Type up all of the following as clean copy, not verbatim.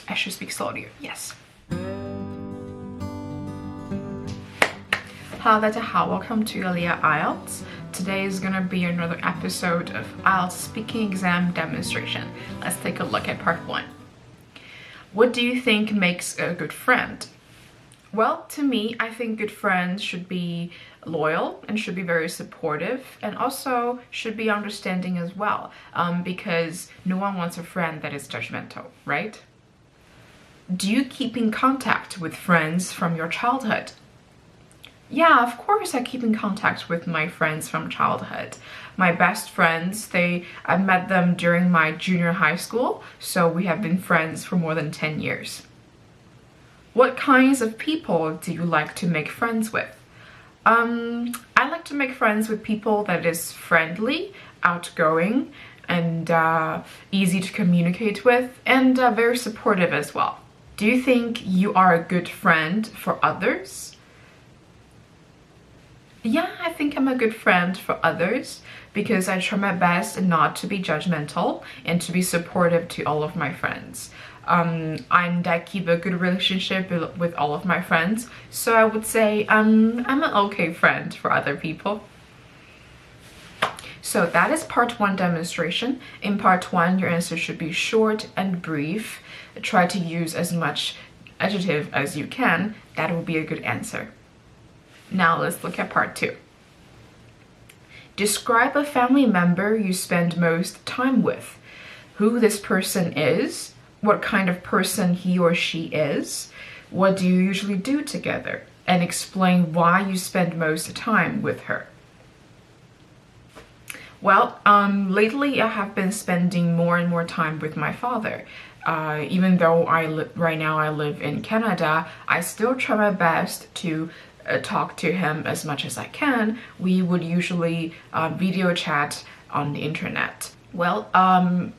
I should speak slowly. Yes. Hello, 大家好 welcome to Leah IELTS. Today is gonna be another episode of IELTS speaking exam demonstration. Let's take a look at part 1. What do you think makes a good friend? Well, to me, I think good friends should be loyal and should be very supportive and also should be understanding as well, because no one wants a friend that is judgmental, right? Do you keep in contact with friends from your childhood? Yeah, of course I keep in contact with my friends from childhood. My best friends, I met them during my junior high school, so we have been friends for more than 10 years. What kinds of people do you like to make friends with? I like to make friends with people that is friendly, outgoing, and easy to communicate with, and very supportive as well. Do you think you are a good friend for others? Yeah, I think I'm a good friend for others because I try my best not to be judgmental and to be supportive to all of my friends. And I keep a good relationship with all of my friends, so I would say I'm an okay friend for other people. So that is part 1 demonstration. In part 1, your answer should be short and brief. Try to use as much adjective as you can. That will be a good answer. Now let's look at part 2. Describe a family member you spend most time with. Who this person is, what kind of person he or she is, what do you usually do together, and explain why you spend most time with her. Well, lately I have been spending more and more time with my father. Even though right now I live in Canada, I still try my best to talk to him as much as I can. We would usually video chat on the internet. Well,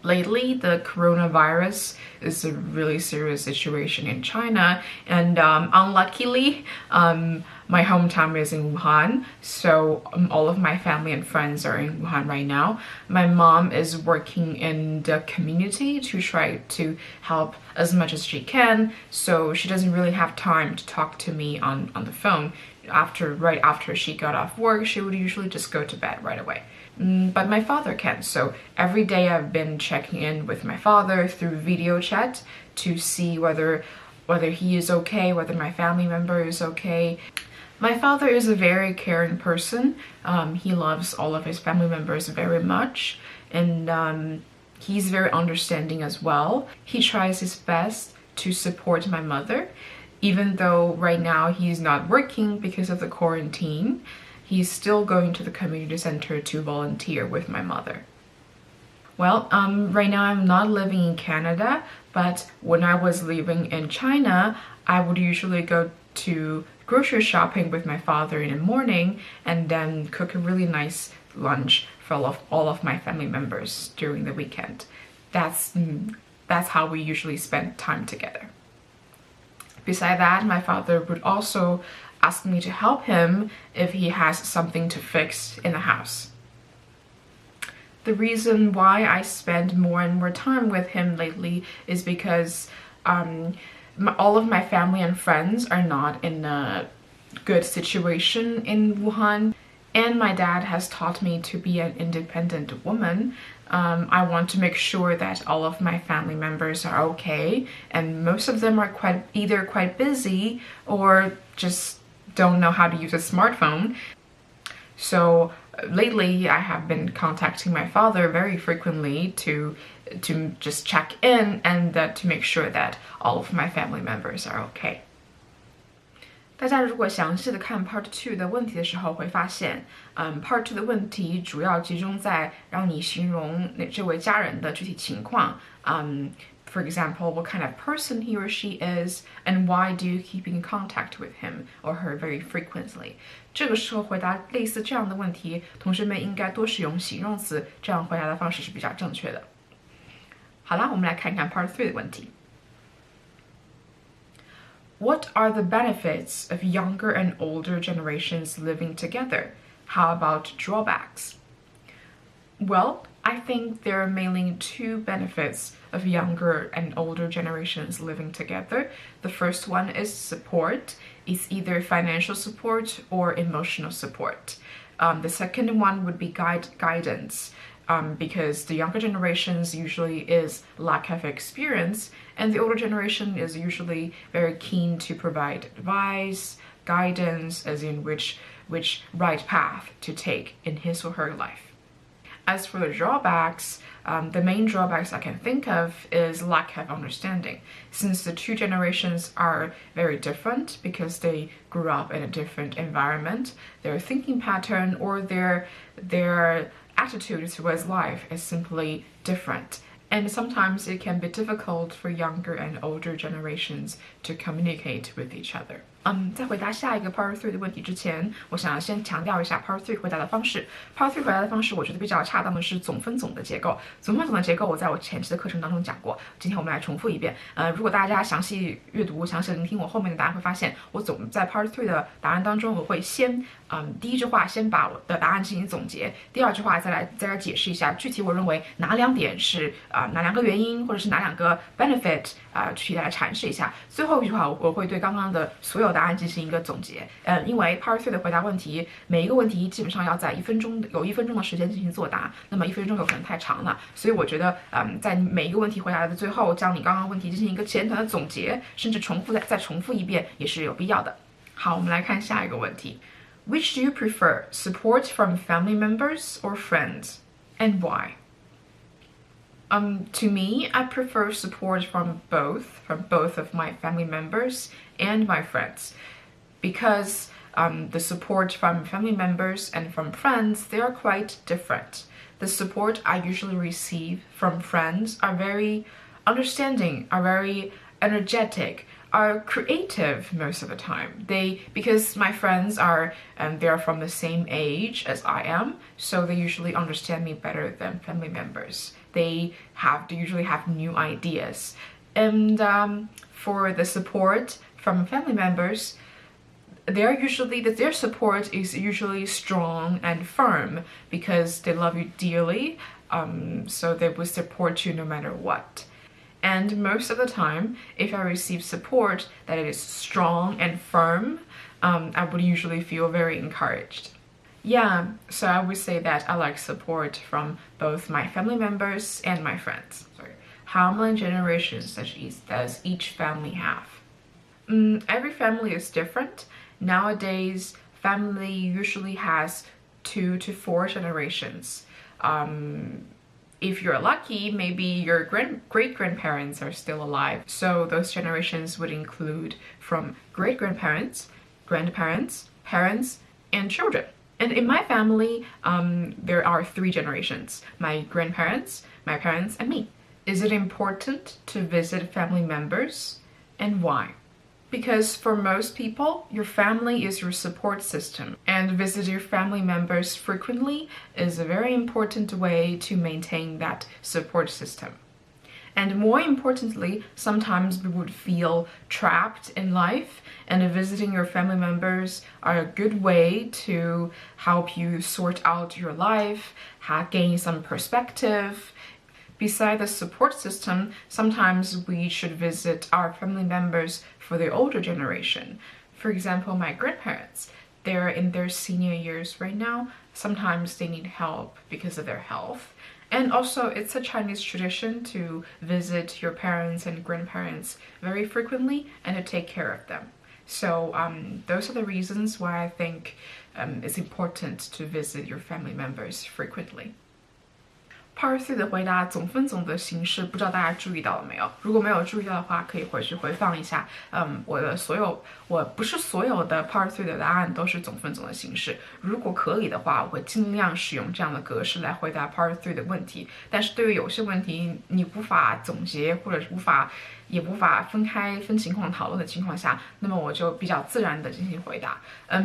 lately the coronavirus is a really serious situation in China, and unluckily my hometown is in Wuhan, so all of my family and friends are in Wuhan right now. My mom is working in the community to try to help as much as she can, so she doesn't really have time to talk to me on the phone. Right after she got off work, she would usually just go to bed right away. But my father can, so every day I've been checking in with my father through video chat to see whether he is okay, whether my family member is okay. My father is a very caring person. He loves all of his family members very much, and he's very understanding as well. He tries his best to support my mother, even though right now he's not working because of the quarantine. He's still going to the community center to volunteer with my mother. Well, right now I'm not living in Canada, but when I was living in China, I would usually go to grocery shopping with my father in the morning and then cook a really nice lunch for all of my family members during the weekend. That's how we usually spend time together. Beside that, my father would also ask me to help him if he has something to fix in the house. The reason why I spend more and more time with him lately is because all of my family and friends are not in a good situation in Wuhan, and my dad has taught me to be an independent woman. I want to make sure that all of my family members are okay, and most of them are either quite busy or just don't know how to use a smartphone. So lately I have been contacting my father very frequently to just check in and to make sure that all of my family members are okay. 大家如果详细的看 Part 2的问题的时候，会发现，Part 2的问题主要集中在让你形容这位家人的具体情况。For example, what kind of person he or she is, and why do you keep in contact with him or her very frequently? 这个时候回答类似这样的问题，同学们应该多使用形容词，这样回答的方式是比较正确的。好啦，我们来看看 Part 3的问题。What are the benefits of younger and older generations living together? How about drawbacks? Well, I think there are mainly two benefits of younger and older generations living together. The first one is support. It's either financial support or emotional support. The second one would be guidance. Because the younger generations usually is lack of experience, and the older generation is usually very keen to provide advice, guidance, as in which right path to take in his or her life. As for the drawbacks, the main drawbacks I can think of is lack of understanding, since the two generations are very different because they grew up in a different environment. Their thinking pattern or their attitude towards life is simply different. And sometimes it can be difficult for younger and older generations to communicate with each other. 在回答下一个 Part 3的问题之前，我想要先强调一下 Part 3回答的方式。Part 3回答的方式，我觉得比较恰当的是总分总的结构。总分总的结构，我在我前期的课程当中讲过，今天我们来重复一遍。如果大家详细阅读、详细聆听我后面的答案，会发现我在 Part 3的答案当中，我会先第一句话先把我的答案进行总结，第二句话再来解释一下具体我认为哪两点是哪两个原因，或者是哪两个 benefit 具体来阐释一下。最后一句话我会对刚刚的所有答案进行一个总结。因为 Part 3的回答问题，每一个问题基本上要在1分钟的时间进行作答，那么1分钟有可能太长了，所以我觉得在每一个问题回答的最后，将你刚刚问题进行一个简短的总结，甚至再重复一遍也是有必要的。好，我们来看下一个问题。Which do you prefer, support from family members or friends, and why? To me, I prefer support from both of my family members and my friends, because the support from family members and from friends, they are quite different. The support I usually receive from friends are very understanding, are very energetic, are creative most of the time. Because my friends are they're from the same age as I am, so they usually understand me better than family members. They usually have new ideas. And for the support from family members, their support is usually strong and firm because they love you dearly, so they will support you no matter what. And most of the time, if I receive support that is strong and firm, I would usually feel very encouraged. Yeah, so I would say that I like support from both my family members and my friends. Sorry. How many generations does each family have? Every family is different. Nowadays, family usually has 2 to 4 generations. If you're lucky, maybe your great-grandparents are still alive. So those generations would include from great-grandparents, grandparents, parents, and children. And in my family, there are 3 generations: my grandparents, my parents, and me. Is it important to visit family members? And why? Because for most people, your family is your support system, and visit your family members frequently is a very important way to maintain that support system. And more importantly, sometimes we would feel trapped in life, and visiting your family members are a good way to help you sort out your life, gain some perspective. Besides the support system, sometimes we should visit our family members for the older generation. For example, my grandparents, they're in their senior years right now. Sometimes they need help because of their health. And also, it's a Chinese tradition to visit your parents and grandparents very frequently and to take care of them. So those are the reasons why I think it's important to visit your family members frequently. Part 3的回答总分总的形式，不知道大家注意到了没有？如果没有注意到的话，可以回去回放一下。我不是所有的 Part 3的答案都是总分总的形式。如果可以的话，我会尽量使用这样的格式来回答 Part 3的问题。但是对于有些问题你无法总结，或者是也无法分情况讨论的情况下，那么我就比较自然的进行回答。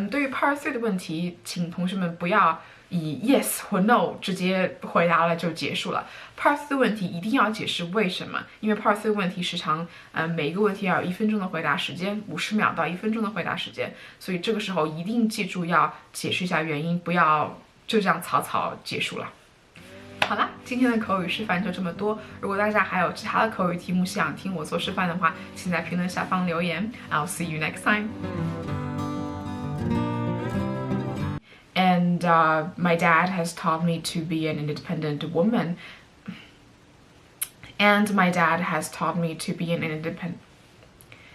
对于 Part 3的问题，请同学们不要以 yes 或 no 直接回答了就结束了。Part 3的问题一定要解释为什么，因为 Part 3的问题时长，每一个问题要有1分钟的回答时间，50秒到1分钟的回答时间，所以这个时候一定记住要解释一下原因，不要就这样草草结束了。好啦，今天的口语示范就这么多。如果大家还有其他的口语题目想听我做示范的话，请在评论下方留言。I'll see you next time. And my dad has taught me to be an independent woman. And my dad has taught me to be an independent.